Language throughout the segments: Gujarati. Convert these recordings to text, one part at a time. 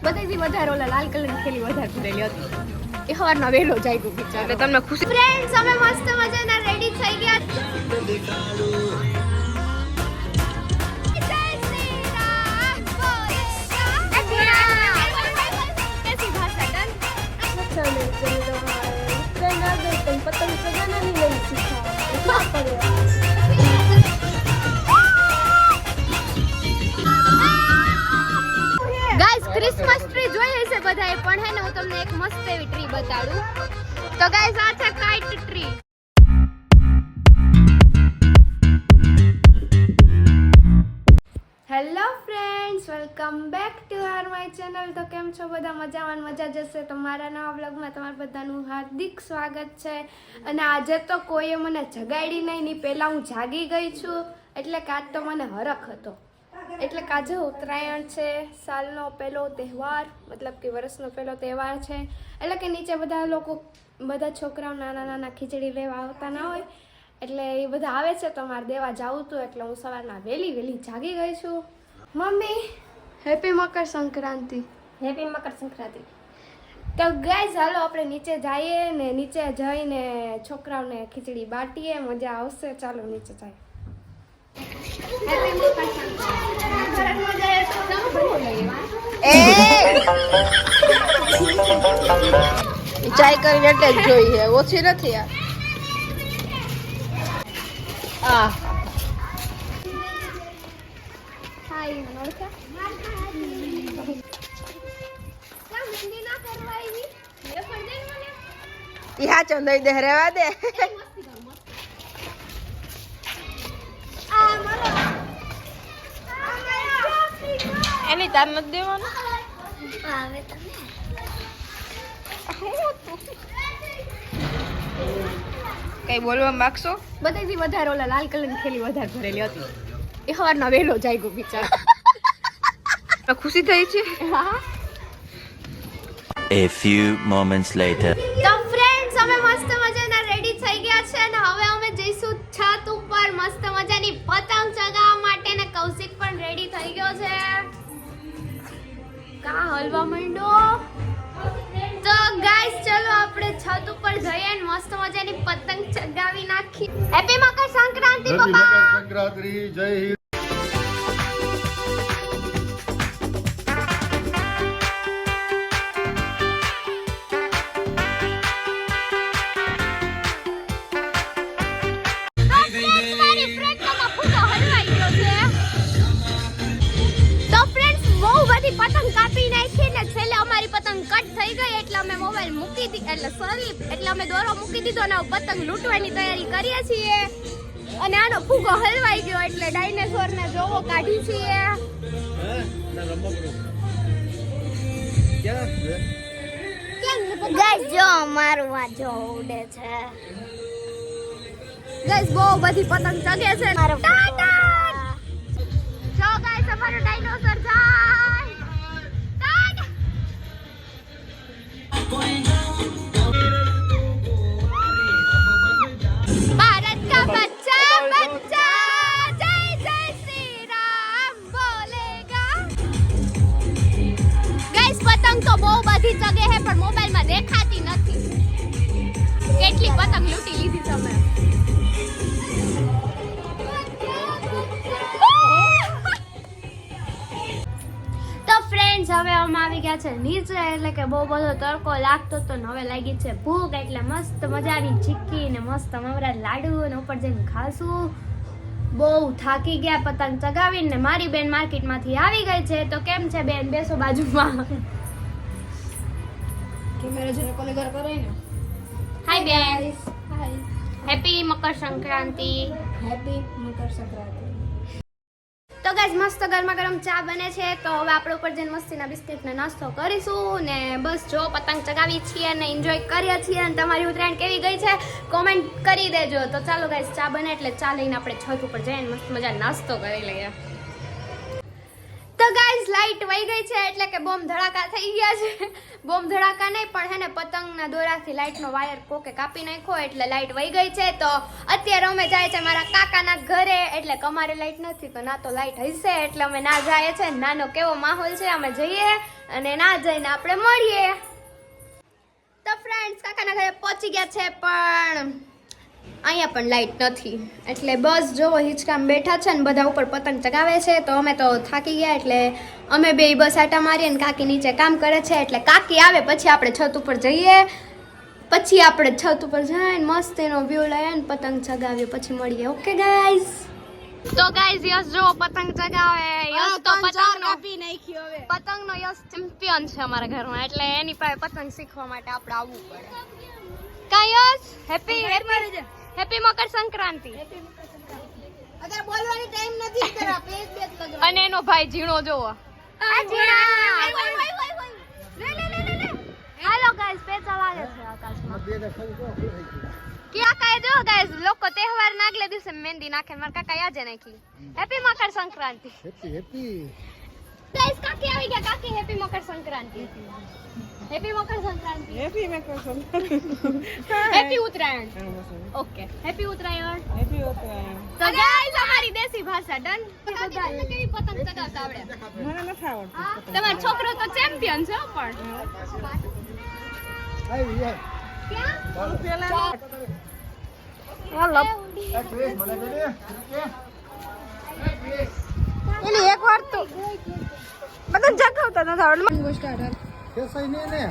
બધાથી વધારે ઓલા લાલ કલરની થેલી વધારે ભરેલી હતી. એ સવારના વહેલો જાય ગયો બિચારો. એટલે તમને ખુશી. ફ્રેન્ડ્સ અમે મસ્ત મજાના રેડી થઈ ગયા. પતંગ ચગાના નહીં લઈ ગાઈસ ક્રિસમસ ટ્રી જોઈએ છે બધાએ પણ હે ને હું તમને એક મસ્ત એવી ટ્રી બતાડું. તો ગાઈસ આ છે kite tree. Hello friends, welcome back to are my channel. તો કેમ છો બધા? મજામાં મજા જશે. તો મારા નવા વ્લોગમાં તમારું બધાનું હાર્દિક સ્વાગત છે. અને આજે તો કોઈએ મને જગાડી નહીં પહેલાં હું જાગી ગઈ છું. એટલે કે આજ તો મને હરખ હતો. એટલે કે આજે ઉત્તરાયણ છે, સાલનો પહેલો તહેવાર, મતલબ કે વર્ષનો પહેલો તહેવાર છે. એટલે કે નીચે બધા છોકરાઓ નાના નાના ખીચડી લેવા આવતા ના હોય, એટલે એ બધા આવે છે. તો મારે દેવા જાવું હતું, એટલે હું સવારના વહેલી જાગી ગઈ છું. Mummy, happy Makar Sankranti. Happy Makar Sankranti. તો ગાઈઝ હાલો આપણે નીચે જઈએ ને નીચે જઈને છોકરાઓને ખીચડી બાટીએ, મજા આવશે. ચાલો નીચે જઈએ. હેપી મકર સંક્રાંતિ. ચાય કરીને એટલે જ જોઈએ, ઓછી નથી આ. હાય નોરકા કામ હિન્દી ના કરવા આવી મેરે પર દે મને ઈ હાચો દઈ દે, રહેવા દે. આ મારો એની તાર નથી દેવાનું. આવે તમે કઈ બોલવા માંગશો? બધાથી વધારે ઓલા લાલ કલરની થેલી વધારે ભરેલી હતી. એ સવારના વહેલો જાય ગયો બિચારો. ખુશી થઈ છે. હા. A few moments later. તો ફ્રેન્ડ્સ અમે મસ્ત મજાના રેડી થઈ ગયા છે અને હવે અમે જઈશું છત ઉપર મસ્ત મજાની પતંગ ચગાવવા માટે. ને કૌશિક પણ રેડી થઈ ગયો છે. કા હલવા માંડો. તો ગાઈસ ચલો આપણે છત ઉપર જઈએ અને મસ્ત મજાની પતંગ ચગાવી નાખી. હેપી મકર સંક્રાંતિ બાબા. મકર સંક્રાંતિ. જય હિન્દ. પતંગ કાપી નાખી ને છેલ્લે અમારી પતંગ કટ થઈ ગઈ, એટલે અમે મોબાઈલ મૂકી દીધો, એટલે અમે દોરો મૂકી દીધો ને પતંગ લૂંટવાની તૈયારી કરીએ છીએ. અને આનો ફૂગો હલવાઈ ગયો એટલે ડાયનાસોર ને જોવો કાઢી છીએ. ગાઈસ જો મારું આ જો ઉડે છે. ગાઈસ બહુ બધી પતંગ ચગે છે. જો ગાઈસ અમારો ડાયનાસોર જાય. भारत का बच्चा बच्चा जय जय श्री राम बोलेगा. गाइस पतंग तो બહુ બધી જગે હે પણ મોબાઈલમાં દેખાતી નથી. કેટલી પતંગ લૂંટી લીધી તમે. તો ફ્રેન્ડ્સ હવે અમે આવી ગયા છે નીચે. એટલે કે બહુ બધો તડકો લાગતો તો હવે લાગી છે ભૂખ, એટલે મસ્ત મજાની ચીક્કી ને મસ્ત મમરા લાડુ અને ઉપર જઈને ખાશું. બહુ થાકી ગયા પતંગ ચગાવીને. ને મારી બેન માર્કેટમાંથી આવી ગઈ છે. તો કેમ છે બેન? બેસો બાજુમાં. કેમેરા જને કોને ઘર કરે ને. હાય બેન. હાય. હેપી મકર સંક્રાંતિ. હેપી મકર સંક્રાંતિ. તો ગાઈસ મસ્ત ગરમા ગરમ ચા બને છે. તો હવે આપણે ઉપર જઈને મસ્તીના બિસ્કિટને નાસ્તો કરીશું. ને બસ જો પતંગ ચગાવી છીએ અને એન્જોય કરીએ છીએ. અને તમારી ઉત્તરાયણ કેવી ગઈ છે કોમેન્ટ કરી દેજો. તો ચાલો ગાઈસ ચા બને એટલે ચા લઈને આપણે છત ઉપર જઈને મસ્ત મજા નાસ્તો કરી લઈએ. તો તો ગાઈઝ લાઈટ વહી ગઈ છે એટલે કે બોમ્બ ધડાકા થઈ ગયા છે. બોમ્બ ધડાકા નહીં પણ હે ને પતંગના દોરાથી લાઈટનો વાયર કોકે કાપી નાખ્યો એટલે લાઈટ વહી ગઈ છે. તો અત્યારે અમે જાય છે મારા કાકાના ઘરે એટલે કે અમારે લાઈટ નથી તો ના તો લાઈટ હશે એટલે અમે ના જાય છે. નાનો કેવો માહોલ છે અમે જઈએ અને ના જઈને આપણે મળીએ. તો ફ્રેન્ડ્સ કાકાના ઘરે પહોંચી ગયા છે પણ અહીંયા પણ લાઈટ નથી એટલે બસ જોવો હિંચકામાં બેઠા છે ને બધા ઉપર પતંગ ચગાવે છે. તો અમે તો થાકી ગયા એટલે અમે બે બસ આટા મારીએ ને કાકી નીચે કામ કરે છે એટલે કાકી આવે પછી આપણે છત ઉપર જઈએ. પછી આપણે છત ઉપર જઈને મસ્ત એનો વ્યૂ લઈએ ને પતંગ ચગાવીએ પછી મળીએ. Okay guys. તો ગાઈઝ યસ જો પતંગ ચગાવે. યસ તો પતંગનો યસ ચેમ્પિયન છે અમારા ઘરમાં એટલે એની પાસે પતંગ શીખવા માટે આપણે આવવું પડે. કા યસ હેપી મકર સંક્રાંતિ. અગર બોલવાની ટાઈમ નથી કરા પેજ બેજ લગાવ અને એનો ભાઈ ઝીણો જોવો. હાલો ગાઈસ પેચા વાગે છે આકાશમાં. ક્યાં કાય જો ગાઈસ લોકો તહેવાર ના આગલે દિવસે મહેંદી નાખે. મારા કાકા યાદ નાખી happy Makar Sankranti. Happy guys કાકી આવી ગયા. કાકી happy Makar Sankranti. Happy Makar Sankranti. Happy Uttarayan. Okay happy Uttarayan. તો ગાઈસ અમારી દેશી ભાષા ડન. બધા કેવી પતંગ ચગાવતા આવડે? મને નથી આવડતું. તમારો છોકરો તો ચેમ્પિયન છે પણ. આવી યાર એલી એક વાર તો પતંગ ચગાવતા નથી આવડતું. કેસાઈ ને ને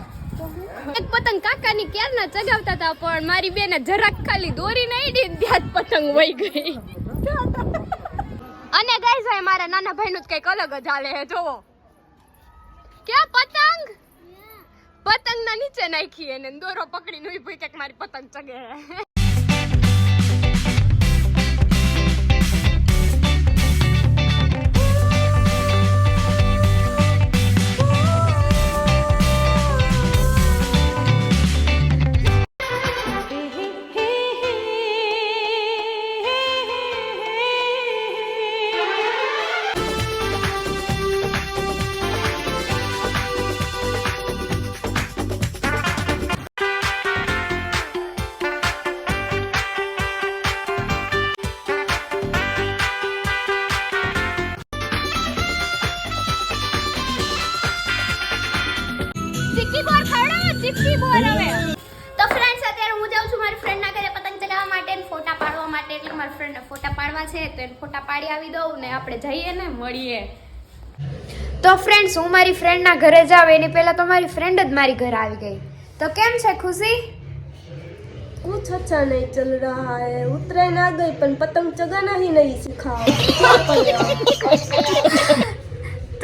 એક પતંગ કાકાની ક્યારના ચગાવતા હતા પણ મારી બેને જરાક ખાલી દોરી નહીં દી ત્યાં જ પતંગ વહી ગઈ. અને ગાઈસ ભાઈ મારા નાના ભાઈનું જ કંઈક અલગ જ હાલે છે જોવો. ક્યાં પતંગ પતંગના નીચે નાખી એને દોરો પકડીને ઉઈ ભઈ કે મારી પતંગ ચગે. તો ફ્રેન્ડ્સ અત્યારે હું જાઉં છું મારી ફ્રેન્ડના ઘરે પતંગ ચગાવવા માટે અને ફોટા પાડવા માટે. એટલે મારી ફ્રેન્ડને ફોટા પાડવા છે તો એને ફોટા પાડી આવી દઉં ને આપણે જઈએ ને મળીએ. તો ફ્રેન્ડ્સ હું મારી ફ્રેન્ડના ઘરે જાવ એની પહેલા તો મારી ફ્રેન્ડ જ મારી ઘરે આવી ગઈ. તો કેમ છે ખુશી? कुछ अच्छा नहीं चल रहा है. उतरायण आ गई पर पतंग चगाना ही नहीं सीखा.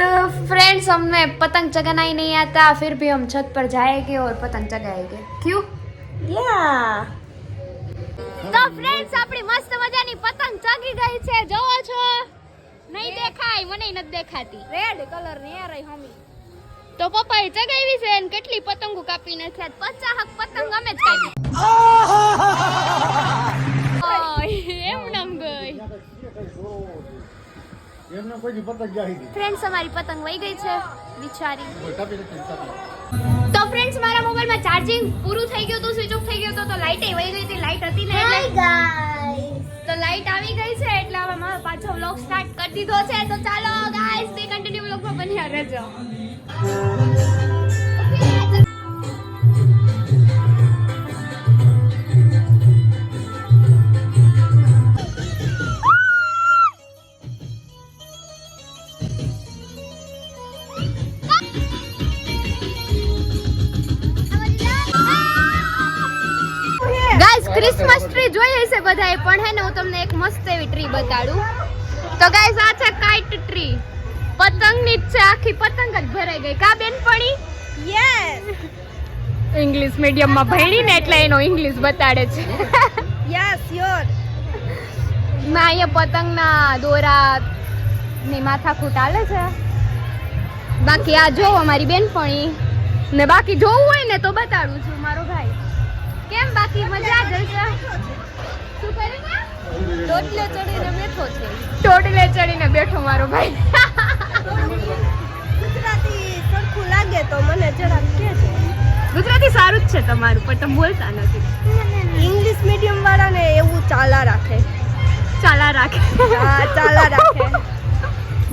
तो फ्रेंड्स हमें पतंग चगाना ही नहीं आता फिर भी हम छत पर जाएंगे और पतंग चगाएंगे. क्यों? या તો ફ્રેન્ડ્સ આપણી મસ્ત મજાની પતંગ ચગી ગઈ છે જોવો છો. નહીં દેખાય મને નથી દેખાતી. રેડ કલર ની આ રહી હમી. તો પપ્પાએ ચગાવી છે અને કેટલી પતંગો કાપી નાખ્યા. 50 પતંગ અમે જ કાપી. એમ નામ ગઈ. એમને કોઈ પતંગ જાય નહીં. ફ્રેન્ડ્સ અમારી પતંગ વહી ગઈ છે બિચારી. કાપી નથી. તો ફ્રેન્ડ્સ મારા મોબાઈલમાં ચાર્જિંગ પૂરું થઈ ગયું હતું સ્વિચ ઓફ થઈ ગયો હતો તો લાઈટ વહી ગઈ હતી. લાઈટ હતી ને એટલે તો લાઈટ આવી ગઈ છે એટલે હવે મારો પાછો વ્લોગ સ્ટાર્ટ કરી દીધો છે. તો ચાલો ગાઈસ બે કન્ટિન્યુ વ્લોગમાં બન્યા રહેજો. ગાઈસ ક્રિસમસ ટ્રી જોઈ હશે બધાએ પણ હે ને હું તમને એક મસ્ત એવી ટ્રી બતાડું. તો ગાઈસ આ છે કાઇટ ટ્રી. પતંગની જ છે આખી પતંગ જ ભરાઈ ગઈ. કા બેનપણી? યસ ઇંગ્લિશ મીડિયમમાં ભણી ને એટલે એનો ઇંગ્લિશ બતાડે છે. Yes your. ના અહીંયા પતંગના દોરા ની માથાકૂટ હાલે છે. બાકી આ જો અમારી બેનપણી ને બાકી જોવું હોય ને તો બતાડું છું મારો ભાઈ. કેમ બાકી મજા જ હશે? શું કરે છે? ટોટલે ચડીને બેઠો છે. ટોટલે ચડીને બેઠો મારો ભાઈ. ગુજરાતી સરખું લાગે તો મને જરાક કહેજો. ગુજરાતી સારું જ છે તમારું, પણ તમે બોલતા નથી. ઇંગ્લિશ મીડિયમ વાળાને એવું ચાલા રાખે. ચાલા રાખે. હા, ચાલા રાખે.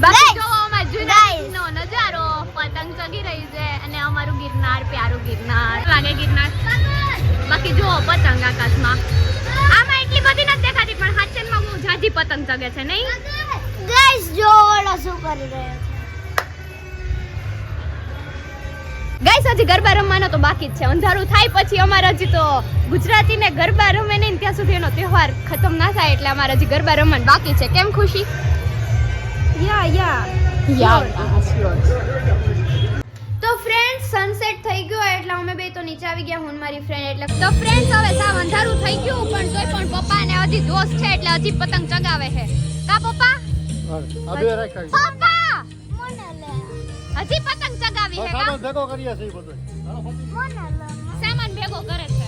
બાકી જો અમાર જુનાગઢનો નજારો, પતંગ ચગી રહી છે અને અમારું ગિરનાર, પ્યારું ગિરનાર. લાગે ગિરનાર. બાકી જો પતંગ આકાશમાં. આમાં એટલી બધી નથી દેખાતી, પણ હાચનમાં બહુ જાજી પતંગ ચગે છે નહીં? ગાઈસ જો ઓલો શું કરી રહ્યો છે. ગાઈસ હજી ગરબા રમવાનો તો બાકી જ છે. અંધારું થાય પછી અમારે હજી તો ગુજરાતીને ગરબા રમે નહીં ત્યાં સુધી એનો તહેવાર ખતમ ના થાય, એટલે અમારે હજી ગરબા રમવાનું બાકી છે. કેમ ખુશી? યા તો ફ્રેન્ડ સનસેટ થઈ ગયો એટલે અમે બે તો નીચે આવી ગયા, હું ને મારી ફ્રેન્ડ. એટલે તો ફ્રેન્ડ્સ હવે સાવ અંધારું થઈ ગયું, પણ તોય પણ પપ્પાને હજી જોશ છે એટલે હજી પતંગ ચગાવે છે. કા પપ્પા? આ બે રાખાય પપ્પા મને લે હજી પતંગ ચગાવી છે. સામાન ભેગો કરીએ છીએ બધું. મને લે સામાન ભેગો કરે છે.